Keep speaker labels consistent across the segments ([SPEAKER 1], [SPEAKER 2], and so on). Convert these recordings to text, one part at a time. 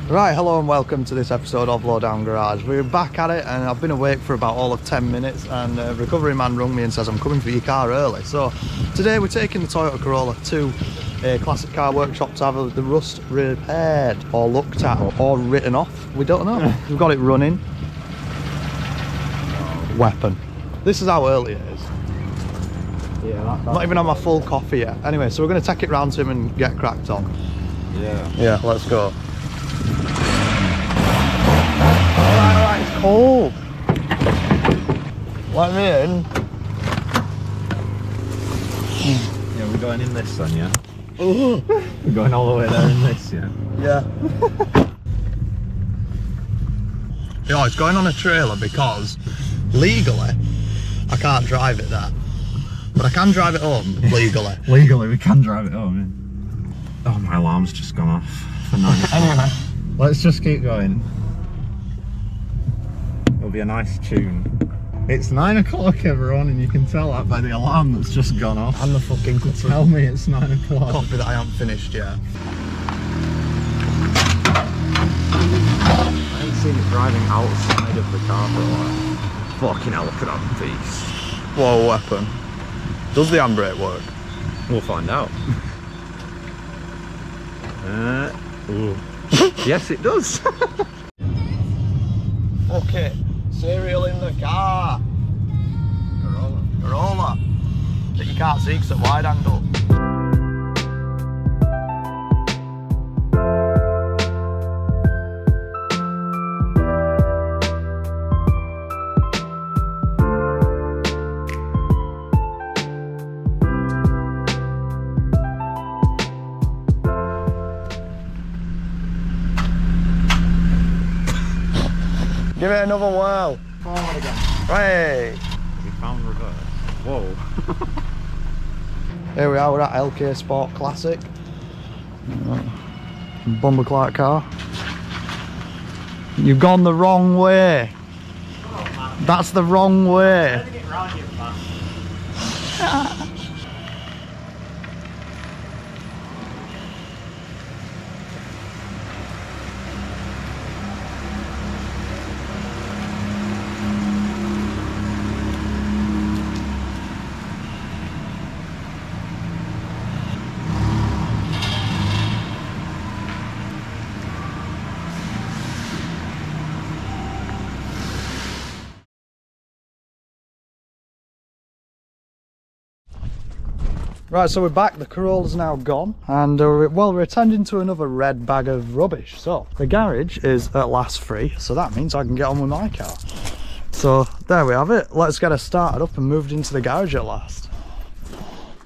[SPEAKER 1] Right, hello and welcome to this episode of Lowdown Garage. We're back at it and I've been awake for about all of 10 minutes and recovery man rung me and says I'm coming for your car early. So today we're taking the Toyota Corolla to a classic car workshop to have the rust repaired or looked at or written off. We don't know. We've got it running. Weapon. This is how early it is.
[SPEAKER 2] Yeah,
[SPEAKER 1] Not even on my full coffee yet. Anyway, so we're going to take it round to him and get cracked on. Yeah, let's go. Alright, it's cold. Let me in.
[SPEAKER 2] Yeah, we're going in this then, yeah? We're going all the way there in this, yeah?
[SPEAKER 1] Yeah. You know, it's going on a trailer because legally I can't drive it there. But I can drive it home legally.
[SPEAKER 2] Legally, we can drive it home, yeah. Oh, my alarm's just gone off for 9 o'clock.
[SPEAKER 1] Anyway.
[SPEAKER 2] Let's just keep going. It'll be a nice tune. It's 9 o'clock, everyone, and you can tell that by the alarm that's just gone off.
[SPEAKER 1] And the fucking
[SPEAKER 2] Tell me it's 9 o'clock.
[SPEAKER 1] coffee that I haven't finished yet.
[SPEAKER 2] I haven't seen it driving outside of the car for a while. Fucking hell, look at that beast.
[SPEAKER 1] Whoa, weapon. Does the handbrake work?
[SPEAKER 2] We'll find out. Ooh. Yes, it does.
[SPEAKER 1] Okay, cereal in the car. Corolla. That you can't see because it's wide angle. Give it another whirl.
[SPEAKER 2] Forward again.
[SPEAKER 1] Hey!
[SPEAKER 2] We found reverse. Whoa.
[SPEAKER 1] Here we are, we're at LK Sport Classic. Bumper Clark car. You've gone the wrong way. Oh, that's the wrong way.
[SPEAKER 2] Get round you, man.
[SPEAKER 1] Right, so we're back, the Corolla's now gone, and well, we're attending to another red bag of rubbish. So, the garage is at last free, so that means I can get on with my car. So, there we have it. Let's get her started up and moved into the garage at last.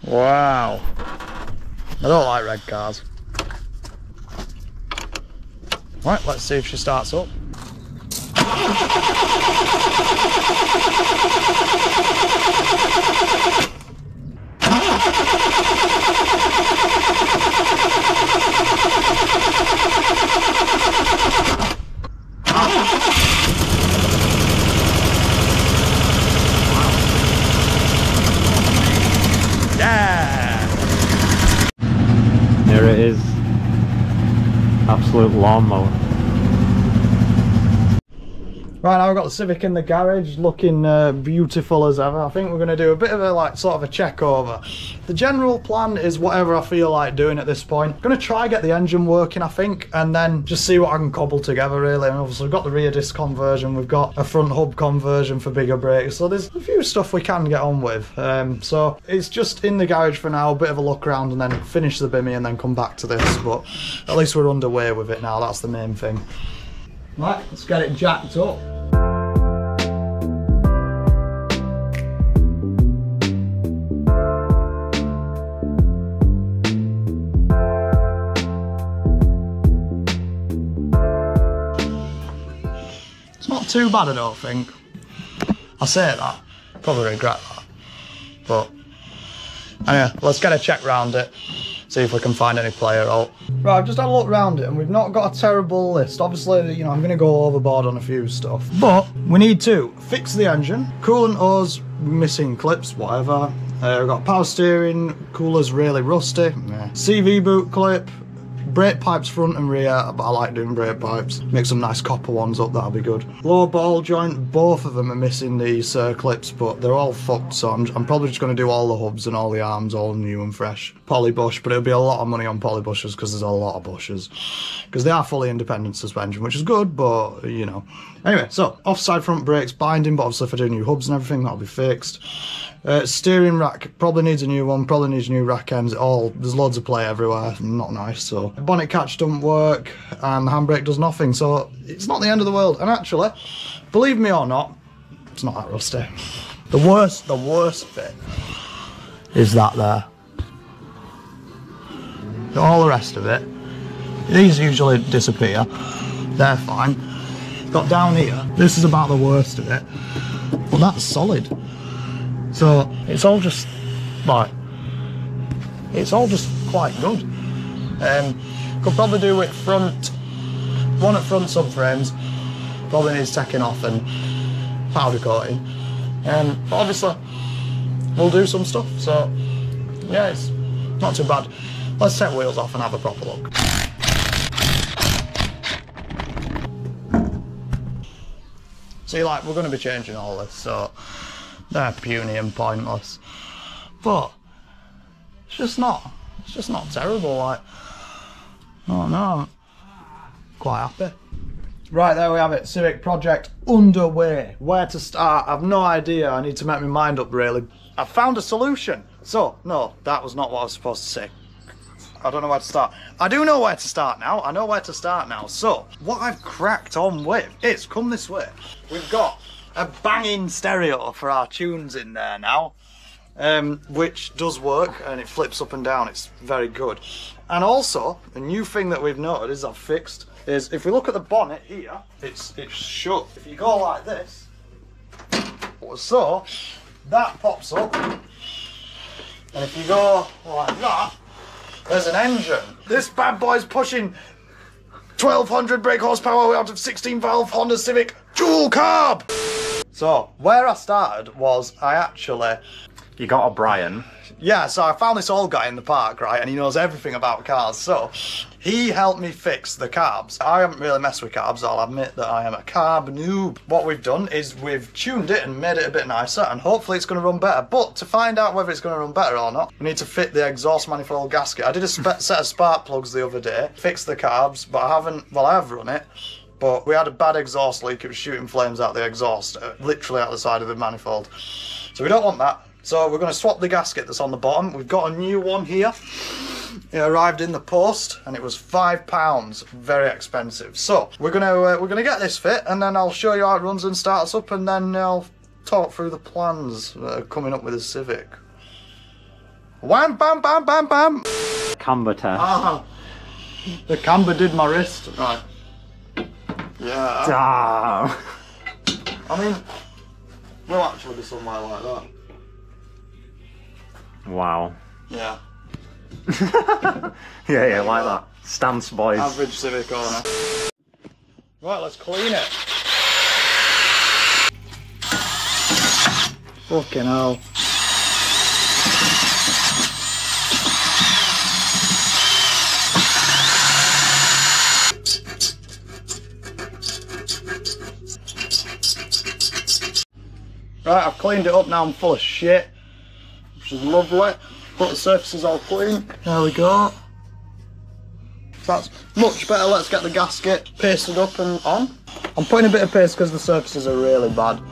[SPEAKER 1] Wow. I don't like red cars. Right, let's see if she starts up.
[SPEAKER 2] There it is. Absolute lawnmower.
[SPEAKER 1] Right, now we've got the Civic in the garage, looking beautiful as ever. I think we're going to do a bit of a sort of a check over. The general plan is whatever I feel like doing at this point. I'm going to try get the engine working, I think, and then just see what I can cobble together, really. And obviously we've got the rear disc conversion, we've got a front hub conversion for bigger brakes, so there's a few stuff we can get on with. So it's just in the garage for now, a bit of a look around and then finish the bimmy and then come back to this, but at least we're underway with it now, that's the main thing. Right, let's get it jacked up. It's not too bad, I don't think. I say that, probably regret that. But anyway, let's get a check round it. see if we can find any player out. Right, I've just had a look around it and we've not got a terrible list. Obviously, you know, I'm going to go overboard on a few stuff. But we need to fix the engine, coolant hose, missing clips, whatever. We've got power steering, cooler's really rusty. CV boot clip, brake pipes front and rear, but I like doing brake pipes. Make some nice copper ones up, that'll be good. Lower ball joint, both of them are missing these clips, but they're all fucked, so I'm probably just going to do all the hubs and all the arms all new and fresh. Poly bush, but it'll be a lot of money on poly bushes because there's a lot of bushes. Because they are fully independent suspension, which is good, but you know. Anyway, so offside front brakes, binding, but obviously if I do new hubs and everything, that'll be fixed. Steering rack probably needs a new one, probably needs new rack ends. There's loads of play everywhere, not nice. So bonnet catch doesn't work and the handbrake does nothing, so it's not the end of the world. And actually, believe me or not, it's not that rusty. The worst bit is that there. All the rest of it, these usually disappear, they're fine. Got down here, this is about the worst of it, but that's solid. So it's all just like, it's all just quite good. Could probably do with one at front subframes, probably needs taking off and powder coating. But obviously we'll do some stuff, so yeah, it's not too bad. Let's take wheels off and have a proper look. See, like, we're going to be changing all this, so they're puny and pointless. But it's just not terrible, like, oh no, I'm quite happy. Right, there we have it, Civic project underway. Where to start, I've no idea, I need to make my mind up really. I found a solution. So, no, that was not what I was supposed to say. I don't know where to start. I do know where to start now. I know where to start now. So, what I've cracked on with is, come this way, we've got a banging stereo for our tunes in there now, which does work and it flips up and down. It's very good. And also, a new thing that we've noted is I've fixed is if we look at the bonnet here, it's shut. If you go like this, so that pops up, and if you go like that, there's an engine. This bad boy's pushing 1200 brake horsepower out of 16 valve Honda Civic dual carb. So where I started was you got a Brian. Yeah, so I found this old guy in the park, right, and he knows everything about cars, so he helped me fix the carbs. I haven't really messed with carbs, I'll admit that I am a carb noob. What we've done is we've tuned it and made it a bit nicer, and hopefully it's going to run better. But to find out whether it's going to run better or not, we need to fit the exhaust manifold gasket. I did a set of spark plugs the other day, fixed the carbs, but I have run it. But we had a bad exhaust leak, it was shooting flames out the exhaust, literally out the side of the manifold. So we don't want that. So we're going to swap the gasket that's on the bottom. We've got a new one here. It arrived in the post and it was £5, very expensive. So we're gonna get this fit, and then I'll show you how it runs and starts up, and then I'll talk through the plans that are coming up with the Civic. Wham bam bam bam bam.
[SPEAKER 2] Camber test.
[SPEAKER 1] Ah, the camber did my wrist. Right. Yeah.
[SPEAKER 2] Damn.
[SPEAKER 1] I mean, we'll actually be somewhere like that.
[SPEAKER 2] Wow.
[SPEAKER 1] Yeah.
[SPEAKER 2] yeah, like that. Stance, boys.
[SPEAKER 1] Average Civic owner. Right, let's clean it. Fucking hell. Right, I've cleaned it up now, I'm full of shit, which is lovely. But the surface is all clean. There we go. That's much better. Let's get the gasket pasted up and on. I'm putting a bit of paste because the surfaces are really bad.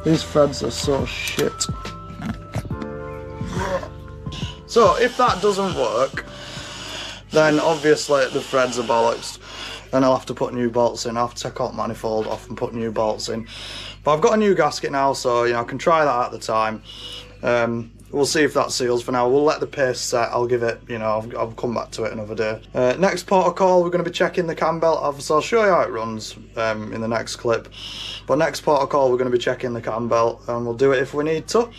[SPEAKER 1] These threads are so shit. So if that doesn't work, then obviously the threads are bollocks and I'll have to put new bolts in. I'll have to take out the manifold off and put new bolts in. But I've got a new gasket now, so you know I can try that at the time. We'll see if that seals for now. We'll let the paste set. I'll give it, you know, I'll come back to it another day. Next protocol, we're going to be checking the cam belt. Obviously, I'll show you how it runs in the next clip. But next protocol, we're going to be checking the cam belt, and we'll do it if we need to.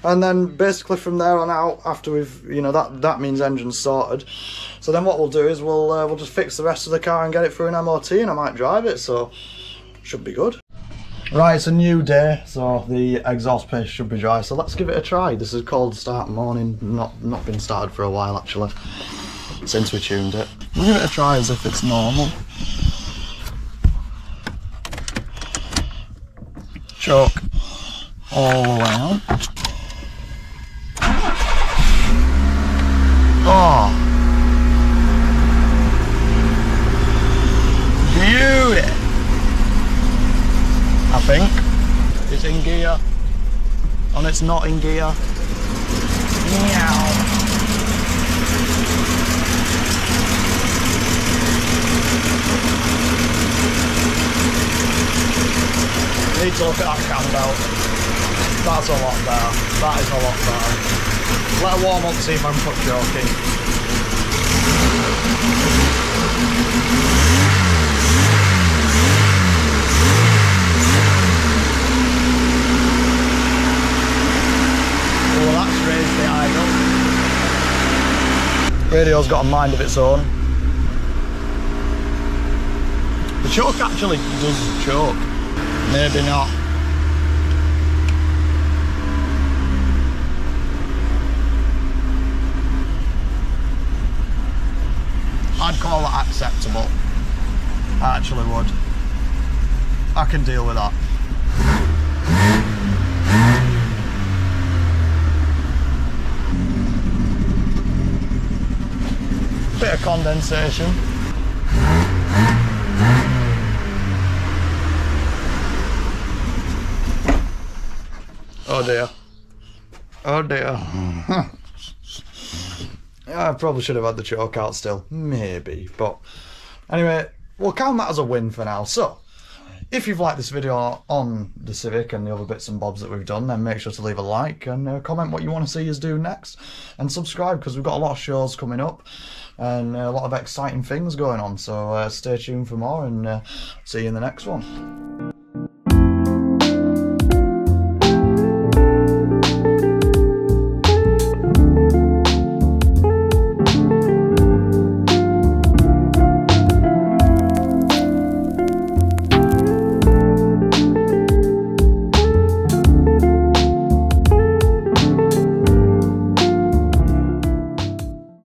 [SPEAKER 1] And then basically from there on out, after we've, you know, that means engine's sorted. So then what we'll do is we'll just fix the rest of the car and get it through an MOT, and I might drive it, so should be good. Right, it's a new day, so the exhaust paste should be dry, so let's give it a try. This is called start morning, not been started for a while actually, since we tuned it. We'll give it a try as if it's normal. Choke all the way out. Oh, beauty! I think it's in gear, and it's not in gear. Meow. Need to look at that cam belt. That's a lot better. That is a lot better. Let her warm up, see if I can put choking. Oh, that's raised the idle. Radio's got a mind of its own. The choke actually does choke. Maybe not. I'd call that acceptable. I actually would. I can deal with that. Bit of condensation. Oh dear. Oh dear. I probably should have had the choke out still. Maybe. But anyway, we'll count that as a win for now. So, if you've liked this video on the Civic and the other bits and bobs that we've done, then make sure to leave a like and comment what you want to see us do next. And subscribe, because we've got a lot of shows coming up and a lot of exciting things going on. So stay tuned for more, and see you in the next one.